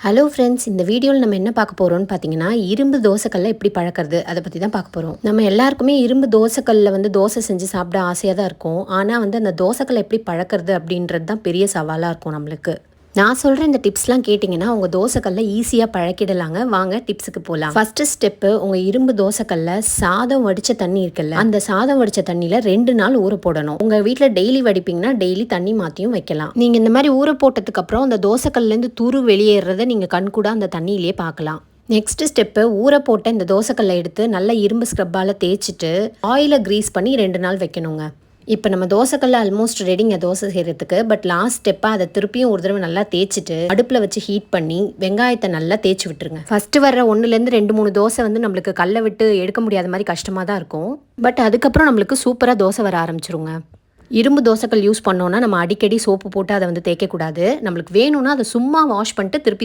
Hello friends, இந்த வீடியோவில் நம்ம என்ன பார்க்க போகிறோம்னு பார்த்தீங்கன்னா, இரும்பு தோசைக்கல்லை எப்படி பழக்கிறது அதை பற்றி தான் பார்க்க போகிறோம். நம்ம எல்லாருக்குமே இரும்பு தோசைக்கல்லில் தோசை செஞ்சு சாப்பிட ஆசையாக தான் இருக்கும். ஆனால் அந்த தோசைக்கல்லை எப்படி பழக்கிறது அப்படின்றது தான் பெரிய சவாலாக இருக்கும் நம்மளுக்கு. நான் சொல்கிற இந்த டிப்ஸ்லாம் கேட்டிங்கன்னா உங்கள் தோசைக்கல்லை ஈஸியாக பழக்கிடலாங்க. வாங்க டிப்ஸுக்கு போகலாம். ஃபஸ்ட்டு ஸ்டெப்பு, உங்கள் இரும்பு தோசைக்கல்லை சாதம் வடித்த தண்ணி இருக்குல்ல, அந்த சாதம் வடித்த தண்ணியில் 2 நாள் ஊற போடணும். உங்கள் வீட்டில் டெய்லி வடிப்பீங்கன்னா டெய்லி தண்ணி மாற்றியும் வைக்கலாம். நீங்கள் இந்த மாதிரி ஊற போட்டதுக்கப்புறம் அந்த தோசைக்கல்லேருந்து துரு வெளியேறதை நீங்கள் கண்கூட அந்த தண்ணியிலே பார்க்கலாம். நெக்ஸ்ட் ஸ்டெப்பு, ஊற போட்ட இந்த தோசைக்கல்லை எடுத்து நல்லா இரும்பு ஸ்க்ரப்பால் தேய்ச்சிட்டு ஆயிலை க்ரீஸ் பண்ணி 2 நாள் வைக்கணுங்க. இப்போ நம்ம தோசைக்கல்ல ஆல்மோஸ்ட் ரெடிங்க தோசை செய்கிறதுக்கு. பட் லாஸ்ட் ஸ்டெப்பாக அதை திருப்பியும் ஒரு தடவை நல்லா தேய்ச்சிட்டு அடுப்பில் வச்சு ஹீட் பண்ணி வெங்காயத்தை நல்லா தேய்ச்சி விட்டுருங்க. ஃபஸ்ட்டு வர 1லேருந்து 2-3 தோசை நம்மளுக்கு கல்லை விட்டு எடுக்க முடியாத மாதிரி கஷ்டமாக தான் இருக்கும். பட் அதுக்கப்புறம் நம்மளுக்கு சூப்பராக தோசை வர ஆரம்பிச்சிருங்க. இரும்பு தோசைக்கல் யூஸ் பண்ணோன்னா நம்ம அடிக்கடி சோப்பு போட்டு அதை தேய்க்கக்கூடாது. நம்மளுக்கு வேணும்னா அதை சும்மா வாஷ் பண்ணிட்டு திருப்பி